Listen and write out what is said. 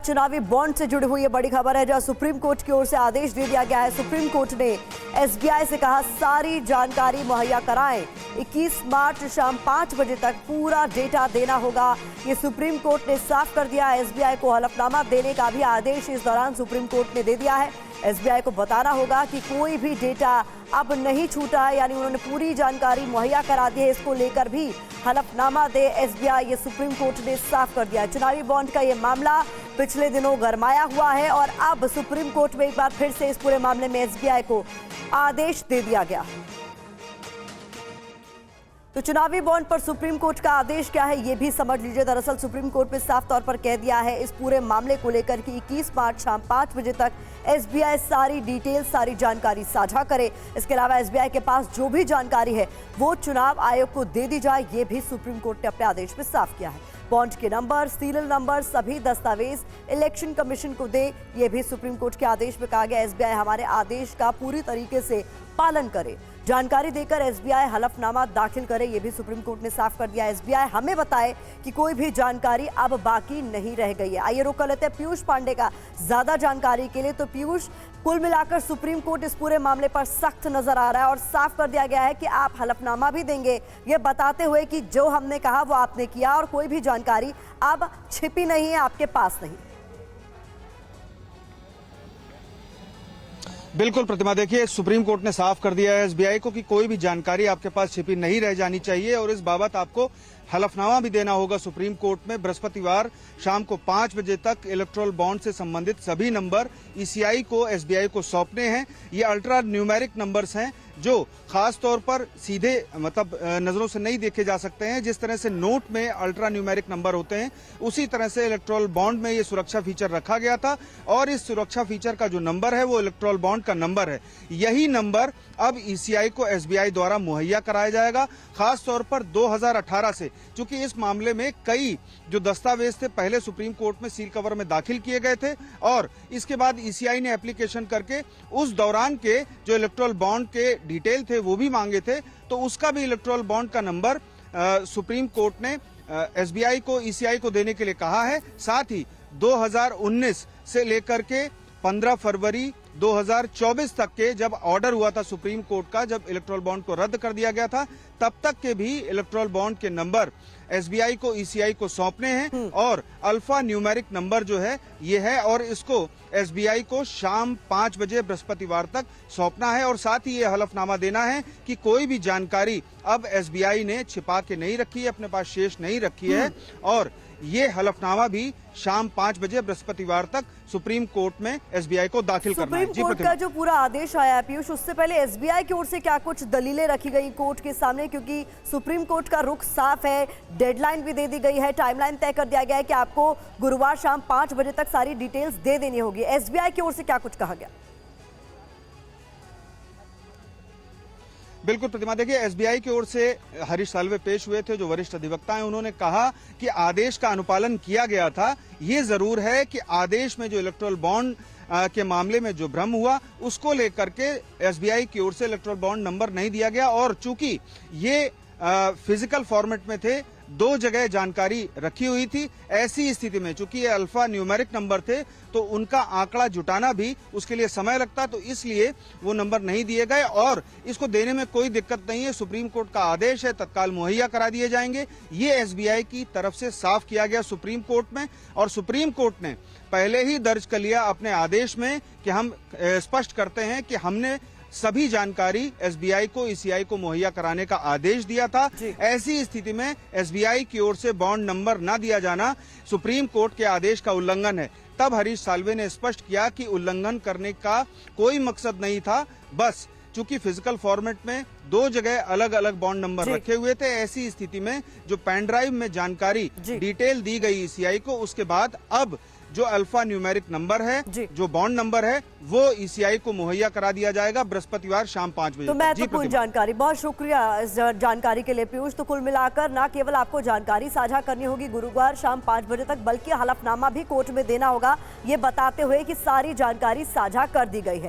चुनावी बॉन्ड से जुड़ी हुई ये बड़ी खबर है, जहां सुप्रीम कोर्ट की ओर से आदेश दे दिया गया है। सुप्रीम कोर्ट ने एसबीआई से कहा सारी जानकारी मुहैया कराएं। 21 मार्च शाम 5 बजे तक पूरा डेटा देना होगा। ये सुप्रीम कोर्ट ने साफ कर दिया। एसबीआई को हलफनामा देने का भी आदेश इस दौरान सुप्रीम कोर्ट ने दे दिया है। एसबीआई को बताना होगा कि कोई भी डेटा अब नहीं छूटा है, यानी उन्होंने पूरी जानकारी मुहैया करा दी है। इसको लेकर भी हलफनामा दे एसबीआई, ये सुप्रीम कोर्ट ने साफ कर दिया है। चुनावी बॉन्ड का ये मामला पिछले दिनों गरमाया हुआ है और अब सुप्रीम कोर्ट में एक बार फिर से इस पूरे मामले में एसबीआई को आदेश दे दिया गया। तो चुनावी बॉन्ड पर सुप्रीम कोर्ट का आदेश क्या है, ये भी समझ लीजिए। दरअसल सुप्रीम कोर्ट ने साफ तौर पर कह दिया है इस पूरे मामले को लेकर कि 21 मार्च शाम 5 बजे तक एसबीआई सारी डिटेल, सारी जानकारी साझा करे। इसके अलावा एसबीआई के पास जो भी जानकारी है वो चुनाव आयोग को दे दी जाए, ये भी सुप्रीम कोर्ट ने अपने आदेश में साफ किया है। बॉन्ड के नंबर, सीरियल नंबर, सभी दस्तावेज इलेक्शन कमीशन को दे, ये भी सुप्रीम कोर्ट के आदेश में कहा गया। एसबीआई हमारे आदेश का पूरी तरीके से पालन करे, जानकारी देकर एसबीआई हलफनामा दाखिल करे, ये भी सुप्रीम कोर्ट ने साफ कर दिया। एसबीआई हमें बताए कि कोई भी जानकारी अब बाकी नहीं रह गई है। आइए रुक कर लेते हैं पीयूष पांडे का ज्यादा जानकारी के लिए। तो पीयूष, कुल मिलाकर सुप्रीम कोर्ट इस पूरे मामले पर सख्त नजर आ रहा है और साफ कर दिया गया है कि आप हलफनामा भी देंगे, ये बताते हुए कि जो हमने कहा वो आपने किया और कोई भी जानकारी अब छिपी नहीं है, आपके पास नहीं। बिल्कुल प्रतिमा, देखिए सुप्रीम कोर्ट ने साफ कर दिया है एसबीआई को कि कोई भी जानकारी आपके पास छिपी नहीं रह जानी चाहिए और इस बाबत आपको हलफनामा भी देना होगा सुप्रीम कोर्ट में। बृहस्पतिवार शाम को 5 बजे तक इलेक्ट्रोल बॉन्ड से संबंधित सभी नंबर ईसीआई को, एसबीआई को सौंपने हैं। ये अल्ट्रा न्यूमेरिक नंबर्स हैं जो खास तौर पर सीधे मतलब नजरों से नहीं देखे जा सकते हैं। जिस तरह से नोट में अल्ट्रा न्यूमेरिक नंबर होते हैं, उसी तरह से इलेक्ट्रोल बॉन्ड में ये सुरक्षा फीचर रखा गया था और इस सुरक्षा फीचर का जो नंबर है वो इलेक्ट्रोल बॉन्ड का नंबर है। यही नंबर अब ईसीआई को एसबीआई द्वारा मुहैया कराया जाएगा। खास तौर पर 2018 से, चूंकि इस मामले में कई जो दस्तावेज थे पहले सुप्रीम कोर्ट में सील कवर में दाखिल किए गए थे और इसके बाद ईसीआई ने एप्लीकेशन करके उस दौरान के जो इलेक्ट्रोल बॉन्ड के डिटेल थे वो भी मांगे थे, तो उसका भी इलेक्ट्रोल बॉन्ड का नंबर सुप्रीम कोर्ट ने एसबीआई को, ईसीआई को देने के लिए कहा है। साथ ही 2019 से लेकर के 15 फरवरी 2024 तक के जब ऑर्डर हुआ था सुप्रीम कोर्ट का, जब इलेक्ट्रोल बॉन्ड को रद्द कर दिया गया था, तब तक के भी इलेक्ट्रोल बॉन्ड के नंबर एसबीआई को, ईसीआई को सौंपने हैं और अल्फा न्यूमेरिक नंबर जो है ये है और इसको एसबीआई को शाम 5 बजे बृहस्पतिवार तक सौंपना है और साथ ही ये हलफनामा देना है कि कोई भी जानकारी अब एसबीआई ने छिपा के नहीं रखी है, अपने पास शेष नहीं रखी है और ये हलफनामा भी शाम 5 बजे बृहस्पतिवार तक सुप्रीम कोर्ट में एसबीआई को दाखिल करना है। सुप्रीम कोर्ट का जो पूरा आदेश आया है पीयूष, उससे पहले एसबीआई की ओर से क्या कुछ दलीलें रखी गई कोर्ट के सामने, क्योंकि सुप्रीम कोर्ट का रुख साफ है, डेडलाइन भी दे दी गई है, टाइमलाइन तय कर दिया गया है कि आपको गुरुवार शाम 5 बजे तक सारी डिटेल्स दे देनी होगी। एसबीआई की ओर से क्या कुछ कहा गया? बिल्कुल प्रतिमा, देखिए एसबीआई की ओर से हरीश साल्वे पेश हुए थे, जो वरिष्ठ अधिवक्ता हैं। उन्होंने कहा कि आदेश का अनुपालन किया गया था। ये जरूर है कि आदेश में जो इलेक्ट्रोल बॉन्ड के मामले में जो भ्रम हुआ उसको लेकर के एसबीआई की ओर से इलेक्ट्रोल बॉन्ड नंबर नहीं दिया गया और चूंकि ये फिजिकल फॉर्मेट में थे, 2 जगह जानकारी रखी हुई थी, ऐसी स्थिति में चूंकि ये अल्फा न्यूमेरिक नंबर थे तो उनका आंकड़ा जुटाना भी उसके लिए समय लगता, तो इसलिए वो नंबर नहीं दिए गए और इसको देने में कोई दिक्कत नहीं है। सुप्रीम कोर्ट का आदेश है, तत्काल मुहैया करा दिए जाएंगे। ये एसबीआई की तरफ से साफ किया गया सुप्रीम कोर्ट में और सुप्रीम कोर्ट ने पहले ही दर्ज कर लिया अपने आदेश में कि हम स्पष्ट करते हैं कि हमने सभी जानकारी एसबीआई को, ईसीआई को मुहैया कराने का आदेश दिया था। ऐसी स्थिति में एसबीआई की ओर से बॉन्ड नंबर न दिया जाना सुप्रीम कोर्ट के आदेश का उल्लंघन है। तब हरीश साल्वे ने स्पष्ट किया कि उल्लंघन करने का कोई मकसद नहीं था, बस चूंकि फिजिकल फॉर्मेट में 2 जगह अलग अलग बॉन्ड नंबर रखे हुए थे, ऐसी स्थिति में जो पेन ड्राइव में जानकारी डिटेल दी गई ईसीआई को, उसके बाद अब जो अल्फा न्यूमेरिक नंबर है, जो बॉन्ड नंबर है, वो ईसीआई को मुहैया करा दिया जाएगा बृहस्पतिवार शाम 5 बजे। तो महत्वपूर्ण जानकारी, बहुत शुक्रिया इस जानकारी के लिए पीयूष। तो कुल मिलाकर न केवल आपको जानकारी साझा करनी होगी गुरुवार शाम 5 बजे तक, बल्कि हलफनामा भी कोर्ट में देना होगा, ये बताते हुए कि सारी जानकारी साझा कर दी गई है।